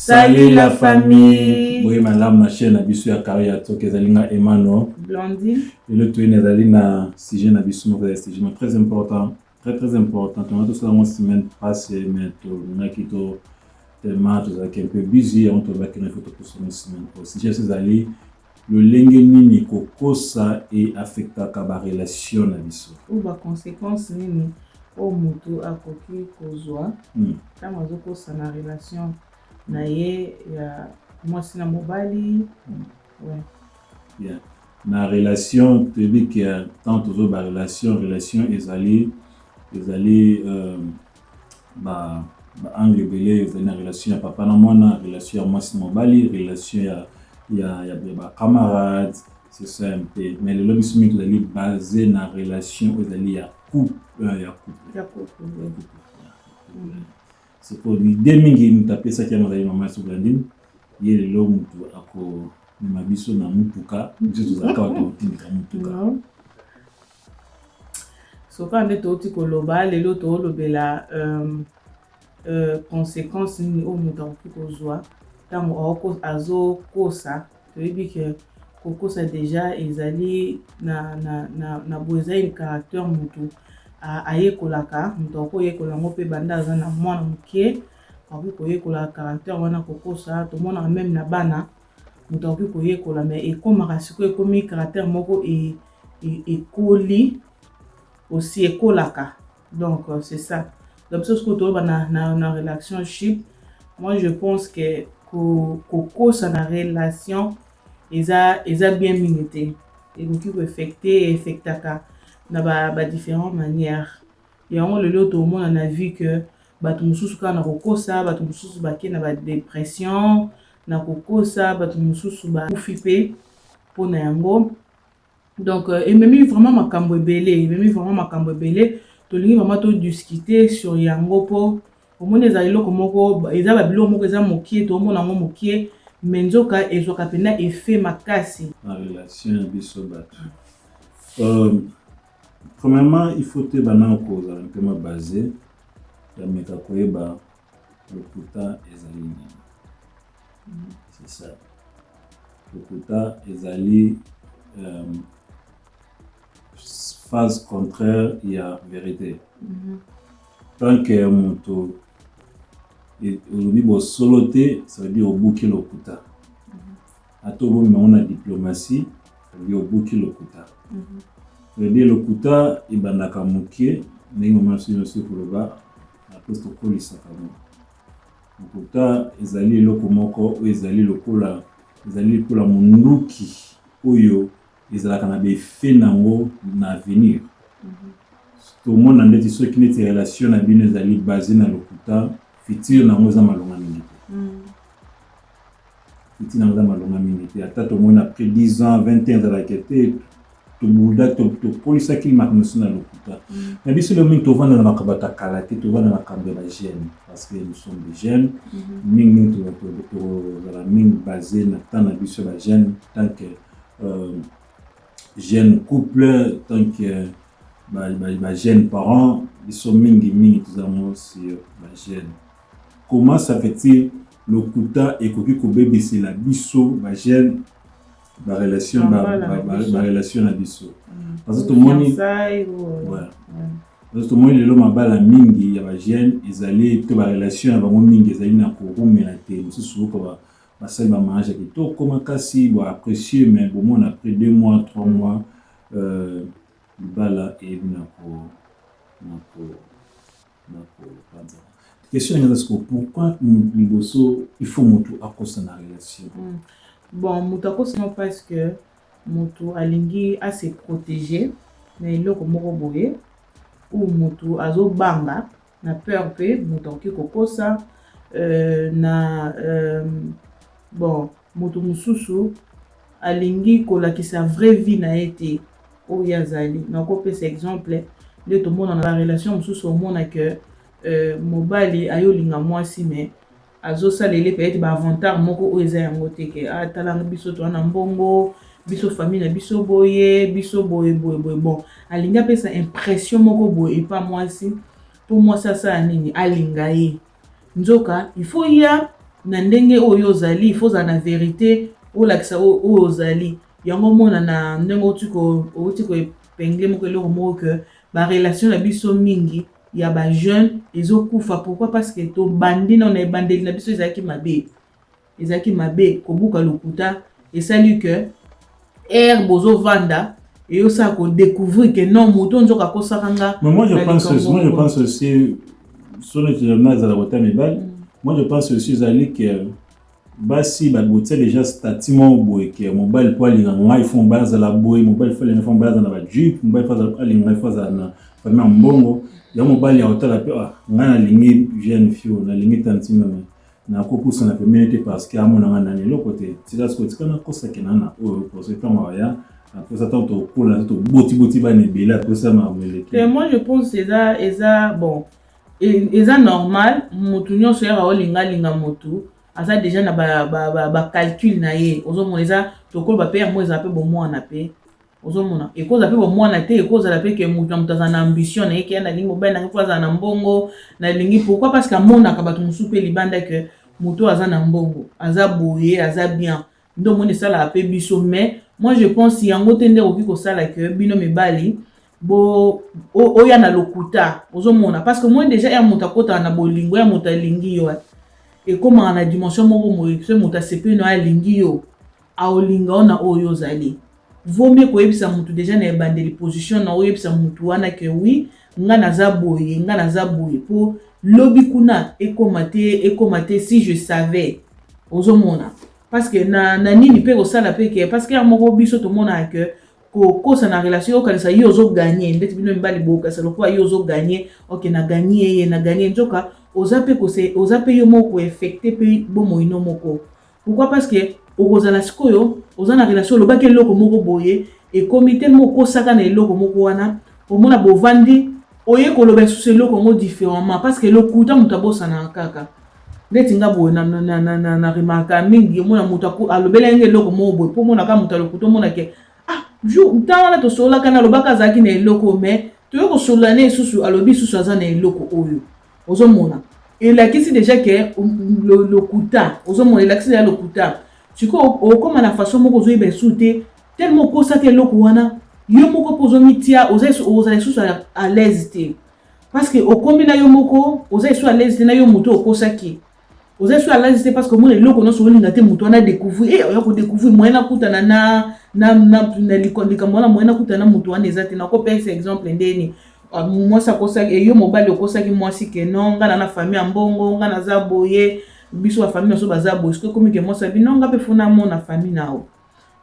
Salut la famille. Oui, madame, ma chaîne Abisu ya Karia Toke Zalinga Emano. Blondine. Et le tout est Zalina sujet Abisu sujet très important, très important. On a tout ça dans semaine passée, mais on a quitté tellement tout ça qui est un peu busy. On trouve qu'il faut tout ça dans semaine. Si je suis allé, le lengeni ni kokosa et affecta kaba relation Abisu. Ou ba conséquence nini au mutu akoki kozwa. Kama zoko sa na relation na ye ya mwasi na mobali. Ouais. Yeah. Na relation tu dis qu'il y a tant de relation ezali ba angle belé na relation ya papa na mwana, relation ya mwasi na mobali, relation ya ba camarades, c'est ça un peu. Mais le lobby soumis que ezali basé na relation ezali ya couple. C'est pour l'idée mingi nitape ça qui m'a maman Blondine yele lo mutu ako mabiso na mutuka biso tozaka wato tindika mutuka soka nde toti koloba lelo to lobela conséquence ni o mutu akoki kozwa ntango azokosa toyebi ke kokosa déjà ezali na boza une caractère mutu ayekolaka mutu akoyekola ngo mpe banda aza na mwana mokie akoki koyekola caractère wana kokosa tomonaka même na bana mutu akoki koyekola mais ekomaka sikoyo ekomi caractère moko ekoli aussi ekolaka donc c'est ça donc biso sikoyo toyoba na relationship moi je pense que kokosa na relation eza bien mingi te ekoki koeffectaka na ba différentes manières. Yango lelo tomona na vie que bato mususu ka na kokosa, bato mususu bake na ba dépression, na kokosa, bato mususu ba kufipe pona yango. Donc ememi vraiment makambo ebele, tolingi vraiment to discuter sur yango po omona ezali loko moko eza ba biloko moko eza mokie to mona ngo mokie menzoka ezoka pena effet makasi na relation biso bato. Premièrement, il faut te banan cause un peu basé ya meka koyeba lokuta ezali. C'est ça. Lokuta ezali phase contraire il y a vérité. Tant que moto aujourd'hui bo soloté, ça veut dire au bouquet lokuta. Atobo mais on a diplomatie, ça veut dire au bouquet lokuta. Le lokuta ibandaka mukie ndenge mama sino koloba na posto kolisa kamo lokuta ezali eloko moko ezali lokola munduki oyo ezalaka na befe nango na avenir. Tout le monde a dit ceux qui n'étaient relation na bino ezali basé na lokuta futur nango za malonga mingi futur nango za malonga mingi te ata to mona après 10 ans 20 ans za la quête to buda to polisa ki maknosi na lokuta. Mais biso le mingi tovanda na makabata kalate tovanda na makambo ya jeune parce que nous sommes des jeunes mingi to la mingi basé na tana biso ba jeune tant que jeune couple tant que ba jeune parents biso mingi tozamo sur ba jeune. Comment ça fait-il lokuta ekoki ko bebisi la biso ba jeune ba relation na biso parce que tout le monde parce que tout le monde le mabala mingi ya ba jeune ezali to ba relation ya bango mingi ezali na korumela te mususu ko ba sel ba mange to koma kasi bo apprécier mais bon on après 2 mois 3 mois bala et na panza question est pourquoi liboso il faut mutu akosa na relation. Bon, mutako sinon parce que mutu alingi a se protéger mais loko moko boye ou mutu azo banga na peur pe mutu ki kokosa bon mutu mususu alingi kolakisa vraie vie na été o yazali na ko pesa exemple le to mona na relation mususu mona que mobali ayolinga mwasi mais azo salele peut-être ba avantage moko o eza yango te ke atalanga biso to na mbongo biso famille na biso boye bon alinga pesa impression moko boye pas mwasi pour moi ça nini alinga ye nzoka il faut ya na ndenge oyo ozali, il faut za na vérité olakisa oyo ozali. Yango mona na ndenge oti ko épingler moko eloko moko que ba relation na biso mingi ya ba jeune ezokufa. Pourquoi? Parce que to bandi na ebandeli na biso ezalaki mabe kobuka lokuta esali que air bozo vanda et ça ko découvrir que non moto nzoka kosaka nga. Mais moi je pense aussi sur le terrain de la côté mibal. Moi je pense aussi zali que basi ba boté déjà statiment boy que mobile pour aller en iPhone base la boy mobile faut les iPhone base dans la Jeep mobile faut aller en iPhone na famille mbongo ya mobile ya hôtel la ngana lingi jeune fille na lingi tantine na kokusa na communauté parce que amona ngana ni le côté c'est là ce que tu kana kosa kenana o pour ce temps ya après ça tant to pour la to boti ba ne bela tout ça ma meleke. Et moi je pense c'est ça bon et ça normal mutu nyonso ya olinga motu asa déjà na ba calcul na ye ozomona eza tokolo ba père moi eza pe bon mwana pe ozomona e koza pe bon mwana te e koza la pe ke mutu aza na ambition na ye ke na lingi mobile na ko aza na mbongo na lingi. Pourquoi? Parce que mona ka batu musu pe libanda que mutu aza na mbongo aza boye aza bien ndo mona sala pe biso. Mais moi je pense yango tende oki ko sala que bino mibali bo oya na lokuta ozomona parce que moi déjà ya mutu akota na bolingo ya mutu alingi yo et comme on a dimension moko moye ce mutu asepe no alingi yo aolinga ona oyo zali vaut mieux ko yebisa mutu déjà na ebandeli position na oyo yebisa mutu wana que oui nga naza boye pour lobi kuna ekomate si je savais ozomona parce que na nini pe ko sala pe que parce que ya moko biso to mona que ko sa na relation ka sa yo zo gagner ndeti bino mbali boka sa lokwa yo zo gagner OK na gagner njoka ozape yo moko affecté pe bomo ino moko. Pourquoi? Parce que okozala sikoyo ozana relation lo bake loko moko boye et comité moko saka na loko moko wana omona bovandi oye koloba sous loko mo différemment parce que lokuta mutabosa na kaka ndeti nga boye na remarka mingi omona mutaku alobela ngé loko mo boye po mona ka mutalo kuto mona ke jour ntana to sola kana lobaka zaki na eloko mais to yo ko sola ne susu alobi susu azana eloko oyo ozomona elakisi déjà que le kuta ozomona elakisi ya le kuta siko okoma na façon moko zoyeba sute tellement kosa ke eloko wana yo moko pozomitia ozali susu à l'aise te parce que okomi na yo moko ozali susu à l'aise te na yo moto okosaki ozali susu à l'aise te parce que mona eloko no solinga te moto wana découvrir yo ko découvrir moyena kutana na likambo wana moyena kutana moto wana ezate na ko pesa exemple ndeni moi ça kosa et yo mobile kosa ki moi si que non ngana na famille ambongo ngana za boye biso ba famille so baza boye ce comme que moi ça bino ngape funa mona famille nao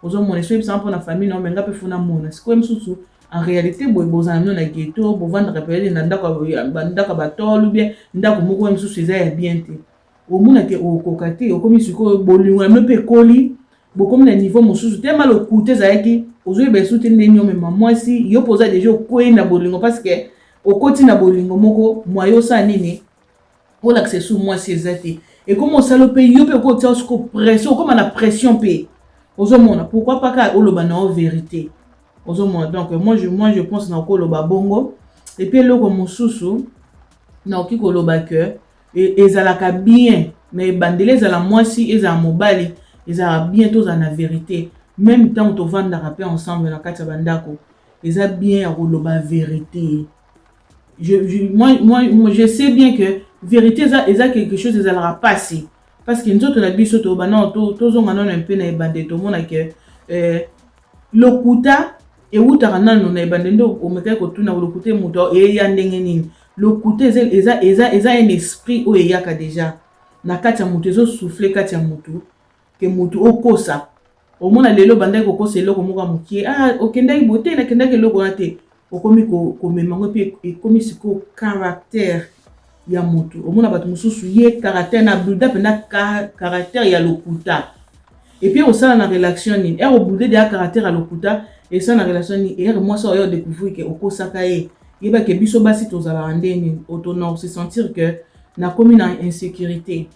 ozomona so exemple na famille nao ngape funa mona c'est comme susu en réalité boye bozana na ghetto bo vendre rappeler na ndaka batolo bien ndako moko même susu eza ya bien te omona ke okokate okomi siko bolingo na pe koli bokomi na niveau mosusu te mal okuté zaki ozoye besu te ndeni yo mema mwasi yo poza déjà okoye na bolingo parce que okoti na bolingo moko moyo sa nini pour l'accès sous mwasi ezati et comme on salope yo pe ko tia ko pression comme na pression pe ozomona pourquoi pas ka oloba na vérité ozomona. Donc moi je pense na ko loba bongo et puis loko mosusu na okiko loba que ezalaka bien mais bandele ezala mwasi ezala mobali ezala bientôt za na vérité. Même temps to vanda rapper ensemble na kati bandako eza bien à la vérité. Moi je sais bien que vérité eza quelque chose ezalaka passé parce que nous na biso to bana to zonga non un peu na ebande to mona que lokuta e utaka nanu na ebande ndo omeka ko tuna lokuta muto e ya ndenge nini lokuta eza un esprit o eyaka déjà na kati ya muto ezo souffler kati ya muto ke muto okosa omona lelo bandai kokosa eloko moko mokie okendaki bote na kendaki eloko na te okomi ko memango pe ekomi siko caractère ya muto omona bato mususu ye caractère na buda pe na caractère ya lokuta et puis osala na relation ni obude de caractère ya lokuta et ça na relation ni moi ça yo découvrir que okosaka yeba ke biso basi tozala ndeni autonome se sentir que na komi na insécurité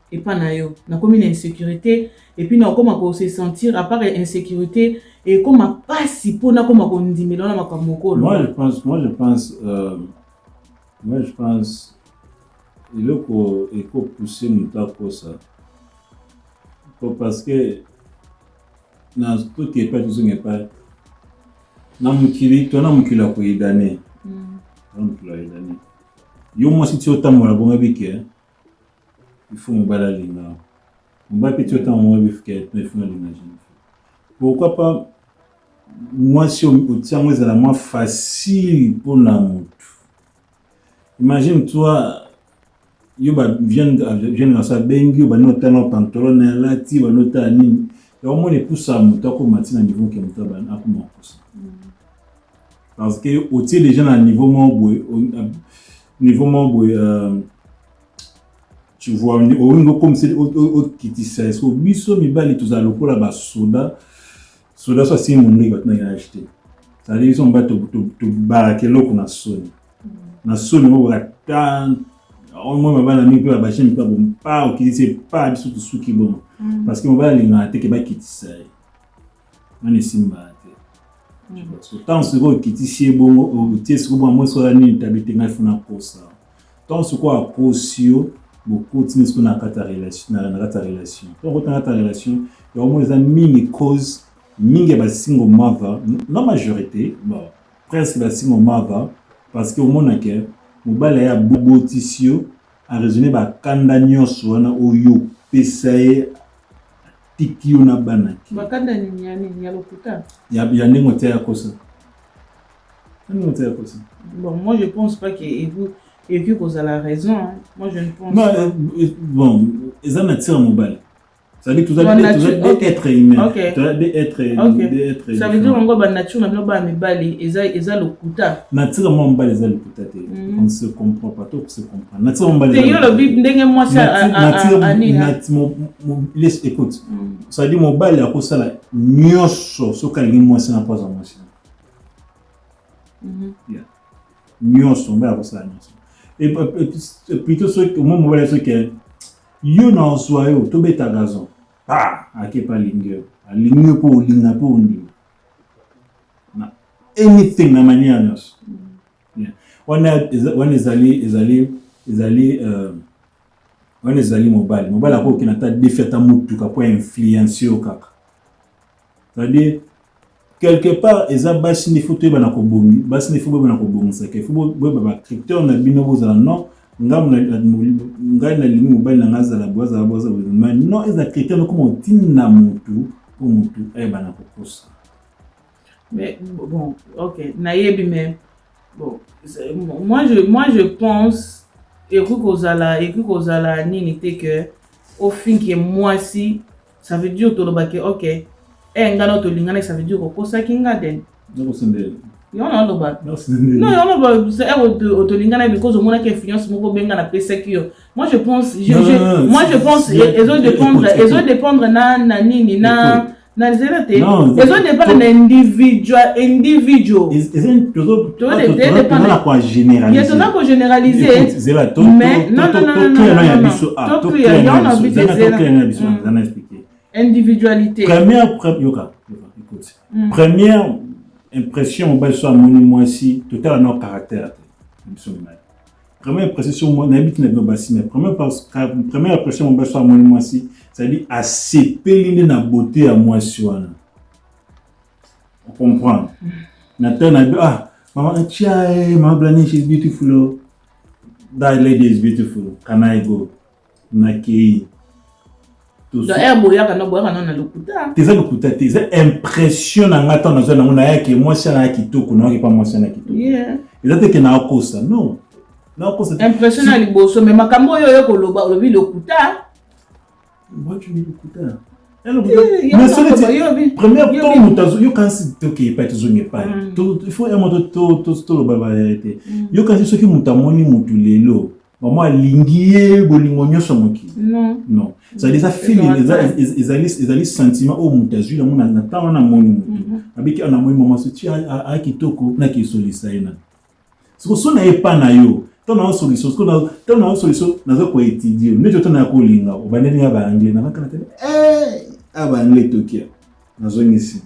et pas na yo na komi na insécurité et puis na koma ko se sentir à part insécurité et comme pas si pona koma ko ndimela na makamoko. Moi je pense il faut pousser muta kosa parce que na tout est pas tout n'est pas na mukili to na mukila ko idane na mukila idane yo moi si tu otamola bonga bike il faut mbala linga mba petit otamola bifike il faut linga pourquoi pas moi si au tiens c'est la moins facile pour la mutu imagine toi yo ba vient dans sa bengi ba nota no pantalon na lati ba nota nini et au moins les pousse à mutu ko matina niveau que mutu ba na ko mokosa parce que au tiers déjà à niveau tu vois au niveau comme c'est au kiti ça so biso mi bali tous à lokola ba soda soit si mon nez maintenant il a acheté ça veut dire son ba to barakelo ko na soni mo ba tant au moins ba na mi pe ba chemi pa bon pas au kiti c'est pas biso to suki bon parce que mon ba linga te ke ba kiti ça on simba tant ce que kiti si bon au ties ko bon moi so ni tabite ngai funa kosa tant ce ko a kosio beaucoup de ce qu'on a kata relation na kata relation donc dans ta relation il y a au moins des mini cause mingi ba single mother la majorité bon presque ba single mother parce que au monde que mobala ya bobotisio a raisonner ba kanda nyoso wana oyo pesaye tikio na banaki bakanda ni ya lokuta ya ndingo tia kosa bon moi je pense pas que et que cause à la raison hein. Moi je ne pense non, pas bon ils en attirent mobile ça veut dire tout ça être humain être ça veut dire on va nature na ba me bali eza lokuta nature mo mbali eza lokuta te on ne se comprend pas tout se comprend nature mbali te yo le bib ndenge moi ça laisse écoute ça veut dire mo bali a ko sala nyoso so kalingi moi ça na pas en machine nyoso mbali a ko sala nyoso et plutôt ce que moi mo bali ce que yo na soyo to beta gazon ake pa lingeo alingeo po linga po ndi na anything na manière nyos on ezali mobile ako kinata defeta mutu ka po influencer o kaka c'est-à-dire quelque part eza basi ni photo ba na ko bongi basi ni photo ba na ko bongisa ke photo ba crypteur na bino bozala non ngai na lingi mobile na ngaza la boza mais non eza critère comme otina mutu pour mutu eba na kokosa mais bon OK nayebi mais bon moi je pense et que kozala nini te que au fin que moi si ça veut dire to lobake OK ngana to lingana ça veut dire kokosa kinga den donc c'est non c'est autolingana because au monde qui influence moko benga na PSQ moi je pense ils ont dépendre na nini na zéroté ils ont dépendre na individual ils ont dépendre quoi généraliser il y a généraliser mais non individualité première impression on va sur mon moi si total nos caractère première impression moi n'habite ne pas si mais première impression on va sur mon moi si c'est-à-dire accepter na beauté à moi sur on comprend Nathan maman chai maman Blanish is beautiful that lady is beautiful can I go Naki tes lokuta tes impression na ngata na zona na yake moi sana kitoko na yake pas moi sana kitoko ezate ke na kosa non na kosa impression na liboso mais makambo yo koloba olobi lokuta moi tu dis lokuta mais c'est première temps mutazo yo quand c'est OK pas tozonge pas il faut un mot to lo baba été yo quand c'est ce qui mutamoni mutulelo maman lingié bolingo nyoso moki non ça déjà feeling les sentiments au mutazu la mona na ta na moni mutu abiki ana moi maman se ti a kitoko na ki solisa ina so so na epa na yo to na solution na zo ko étudier ne to na ko linga o baneli ya ba anglais na kana tele aba anglais tokia na zo ngisi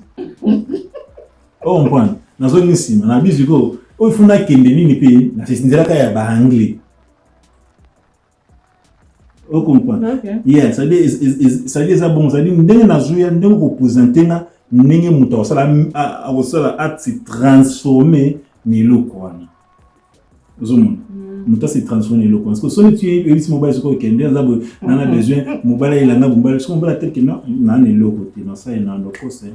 on prend na zo ngisi na biziko o funa kende nini pe na sinzela ka ya ba anglais Vous comprenez? Okay. Yeah, ça dit ça bon, ça dit ndenge na zuya ndenge représenter na ndenge muta osala a se transformer ni lokwana. Zoom. Muta se transformer ni lokwana. Parce que si tu es ici mobile ce ko kende za bo na besoin mobile ilanga mobile ce qu'on va tel que non na ni lokote non ça ina ndoko c'est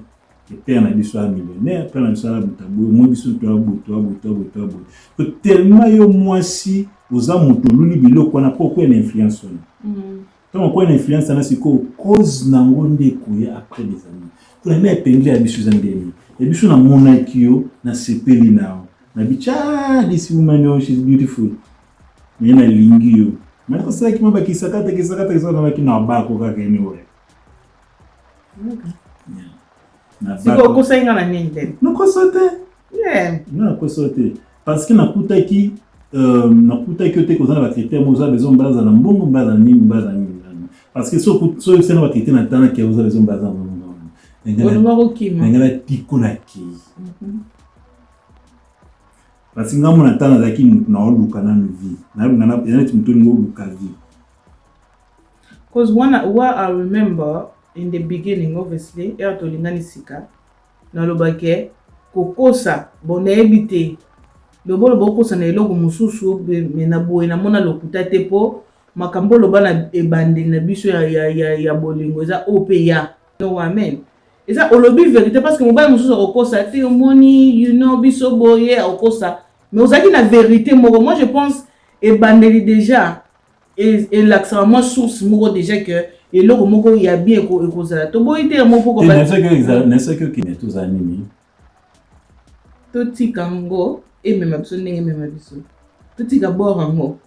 et père na biso a millionnaire père na biso la butabou mo biso to buto tellement yo mwasi oza muto luli biloko na pourquoi une influence donc quoi une influence na siko cause na ngonde kuya après des années kuna na epengli ya biso zandeni et biso na monakio na sepeli na bicha this woman she's beautiful mais na lingi yo mais ko sala ki maba kisakata na baki na bako kaka anyway siko kosainga na nini tena no kosote yeah no kosote parce que nakutaki ote kozana ba critère moza besoin baza na mbongo baza nini parce que so c'est na ba critère na tana ki oza besoin baza ngala tikuna ki parce que ngamu na tana zaki na oluka na vie na mtu ngo oluka vie because what I remember in the beginning obviously to lingani sika na lobake kokosa bona ebité lobolo bokosa na eloko mususu me na boye na mona lokuta te po makambo loba na ebandeli na biso ya bolingo eza opeya no amen eza olobi vérité parce que mobile mususu okosa te omoni you know biso boye okosa mais ozaki na vérité moko moi je pense ebandeli déjà et l'accent source moko déjà que eloko moko ya bien ekozala to boye te moko ko ba n'est-ce que qui n'est tous animi to tikango et même biso ndenge même biso to tika borango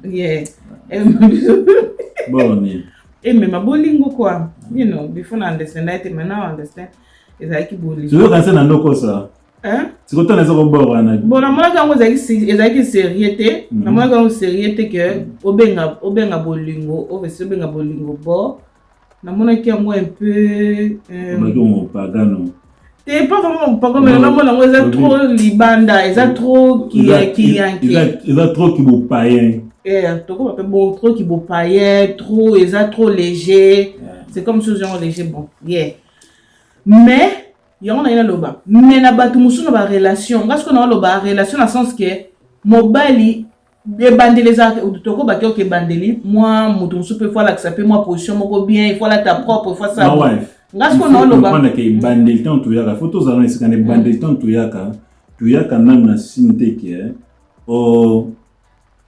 yeah bon et même bolingo quoi you know before I understand that now I understand is like bolingo tu veux quand c'est na ndoko ça hein c'est quand on est au bord on a bon na mona kango ezaki sérieuté na mona kango sérieuté que obenga bolingo obesi obenga bolingo bo na mona ki yango un peu mon pagano t'es pas vraiment pas comme na mona ngo eza trop libanda eza trop qui eza trop qui beau païen toko ba bon trop qui beau païen trop eza trop léger c'est comme ce genre léger bon yeah mais yango na ina loba mais na batu musu na ba relation parce que na loba relation na sens que mobile ebandeli za toko ba ke bandeli moi mutu musu peut fois l'accepter moi position moko bien il faut la ta propre fois ça parce que na loba comprendre que bandeli tant tu yaka photos za na sikane bandeli tant tu yaka na sinte ke o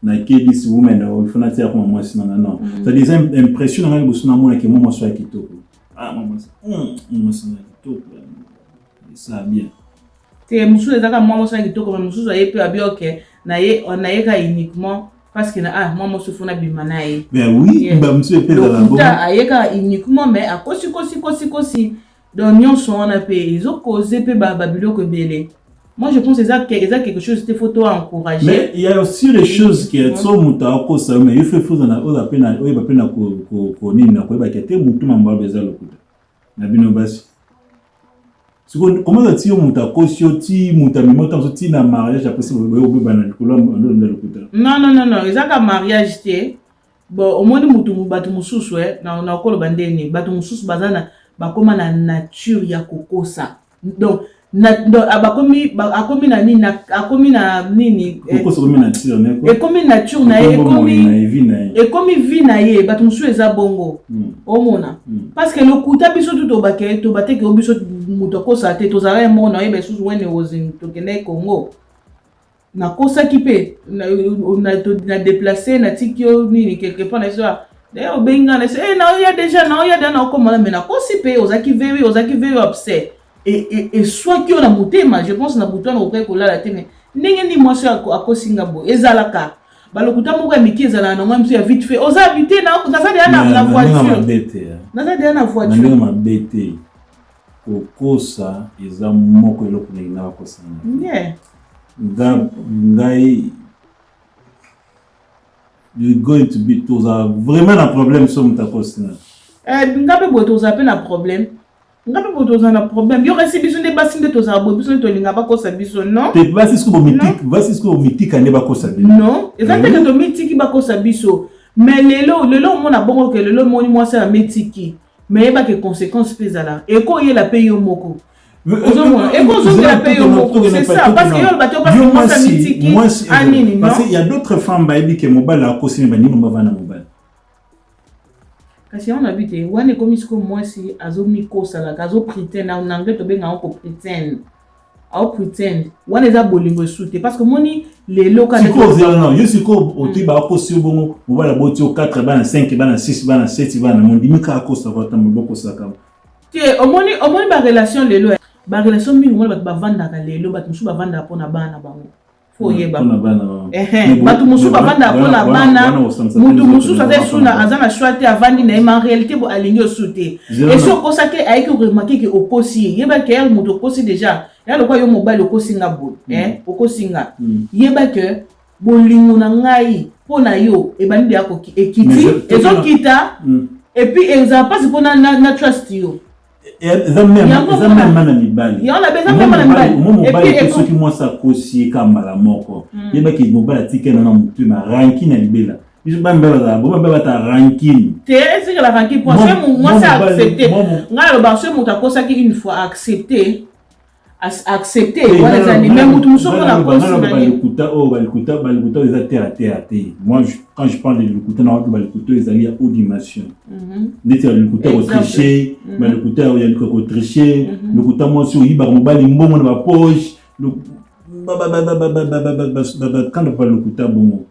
na ke this woman o fona tia kwa moi sina non ça des impressions na ngusu na mona ke moi so kitoko moi sina kitoko ça bien te musu ezaka moi so kitoko musu aye pe abi OK na ye ka uniquement parce que moi musu fona bimana ye ben oui ba musu pe dans la bonne aye ka uniquement mais a kosi donc nyonso on a pe izo causer pe ba biloko belé. Moi je pense que quelque chose c'était faut toi encourager. Mais il y a aussi les choses qui sont muta ko ça mais il faut na o appelle na ko nini na ko ba kete mutu mamba beza lokuta na bino basi. Comment ça tire muta ko sioti muta mimota soti na mariage après c'est au bana ko na lokuta. Non ezaka mariage té bon au moins mutu batu mususu na ko lo bandeni batu mususu bazana bakoma na nature ya kokosa. Donc akomi na nini akomi na nini ekomi nature neko ekomi nature na ekomi vie na ye bato musu eza bongo omona parce que lokuta biso tout bateke biso muto kosa te tozala mona yeba susu wene ozin tokene Congo na kosa kipe na déplacer na tikio nini quelque part na ça d'ailleurs benga na c'est na ya déjà na okoma mais na kosi pe ozaki very upset et soit qui on a motema je pense na bouton au près la tene ndenge ni moi so akosinga bo ezalaka balokuta moko ya miki ezala na moi monsieur vite fait oza habiter na ça déjà na voiture na ça déjà na voiture na mabete kokosa eza moko eloko na kosinga yeah ngai you going to be toza vraiment un problème sur mutakosinga ngabe bo toza pe na problème ngabe botoza na problème yo resi biso nde basi nde toza bo biso to linga ba kosa biso non te basi sko mythique ane ba kosa biso non exactement to mythique ba kosa biso mais lelo mona bongo que lelo moni moi ça metiki mais pas que conséquences pèse là et quand il a payé au moko et quand on a payé au moko c'est ça parce que yo bato parce que moi ça metiki anini parce qu'il y a d'autres femmes baby que mobile a cosine bani no bavana mobile kasi on habite wane comme ce que moi si azo miko sala kazo pretend en anglais to benga on pretend au pretend wane za bolingo soute parce que moni lelo ka non yo siko otiba ko si bongo mobile boti o 4 bana 5 bana 6 bana 7 bana mondimi ka ko sa vata mboko saka te omoni ba relation lelo ba relation mingi moni ba vanda ka lelo ba musu ba vanda pona bana bango fo yeba ba musu ba vanda pona bana mutu musu sa suna azana choite avandi na en réalité bo alingi soute et so ko sa ke aiki remarquer que oposi yeba ke mutu oposi déjà ya lokwa yo mobile okosinga bo okosinga yeba ke bolingo na ngai pona yo ebandi ya ko ekiti ezokita et puis eza pas pona na trust yo même mana mibali ya on a besoin même mana mibali et puis ceux qui moi ça kosi kambala moko yeba ki mobile tikena na mutu ma ranking na libela je pas mbela bo ba ta ranking c'est que la ranking pour moi ça accepter ngalo ba so muta kosa ki une fois accepter voilà ça même tout muso na kosa na balikuta ils a terre moi quand je parle de balikuta na balikuta ils allaient à haute dimension n'était balikuta au tricher balikuta il y a le tricher balikuta moi sur iba mobile mbongo na ba poche quand on parle balikuta bongo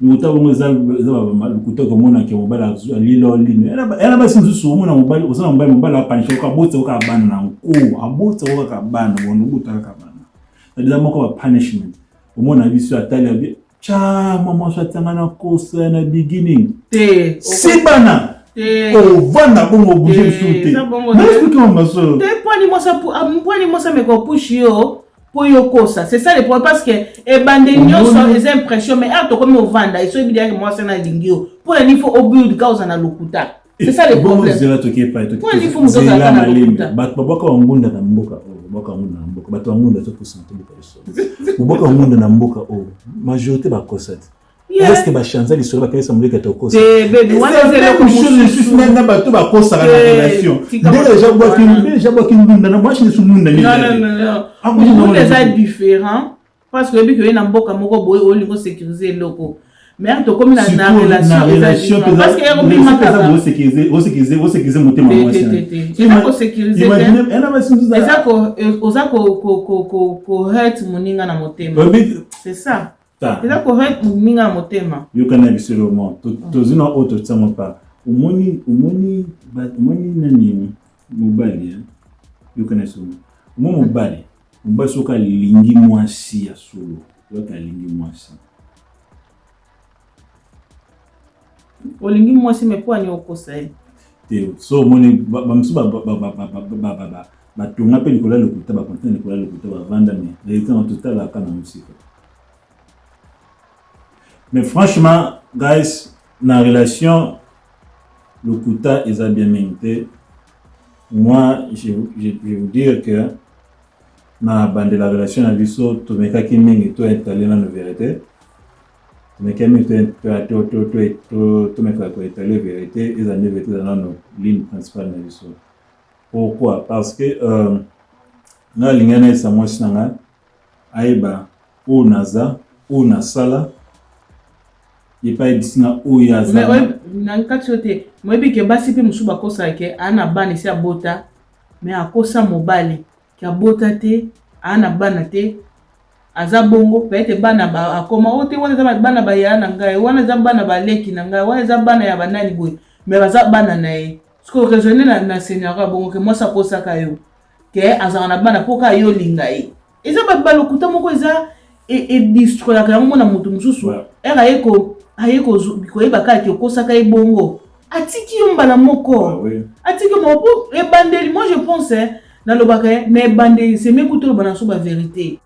balikuta bongo za balikuta comme on a qui mobile lilo lino era ba sinzu so mo na mobile osana mobile apanisha ka botsa ka bana na nko abotsa ka bana bono buta ka bana c'est moko ba punishment omona biso atali abi cha mama so tsangana kosa na beginning si bana vanda bongo bouger soute na explique moi ça poni moi ça me ko push yo pour yo kosa c'est ça le problème parce que e bande nyonso les impressions mais to comme au vanda et so bi dire que moi ça na dingio pour il faut au build cause na lokuta c'est ça le problème c'est là to qui pas to pour il faut muto na lokuta bat babaka ngunda na mboka babaka ngunda na mboka bato ngunda to pourcent mboka eso babaka ngunda na mboka majorité ba kosa est-ce que ba chanza li solo ba kesa mleka to kosa bébé moi c'est le chose na bato ba kosa na relation déjà boki ngunda na moi je suis ngunda ni non c'est différent parce que bi na mboka moko boye o lingo sécuriser loko mais to comme na relation parce que ero bima ka o sécuriser motema moi c'est ça ko sécuriser ça ko hurt moninga na motema c'est ça c'est ça ko hurt moninga na motema yo kana biselo mo to zina auto tsamo pa umoni nani mobali yo kana so mo mobali mbaso ka lingi mwasi ya solo yo ka lingi mwasi olingi mwasi mepo ni okosa te so moni bamsu ba tunga pe nikola lokuta ba content nikola lokuta ba vanda mais les temps total la kana musique mais franchement guys na relation lokuta est bien mérité moi je vais vous dire que na bande la relation na biso to meka ki mingi to étaler na vérité to meka mingi to meka ko étaler vérité et en vérité dans nos ligne principale na biso pourquoi parce que na lingana sa moi sinanga aiba o naza o nasala il pas disina o yaza mais na katsote moi bi ke basi pe musuba kosa ke ana bani si abota mais akosa mobali kia bota te ana bana te aza bongo peut-être bana ba akoma ote wana za bana ba yana ngai wana za bana ba leki na ngai wana za bana ya banani boy mais baza bana na ye ce que raisonner na seigneur bongo que moi ça kosa ka yo ke aza na bana poka yo lingai eza ba lokuta moko eza et destroyer ka ngo na mutu mususu era yeko ayeko ko eba ka ki kosa ka bongo atiki yo mbala moko atiki mo e bandeli moi je pense dans le bagay mais bande c'est même que tout le bana so ba vérité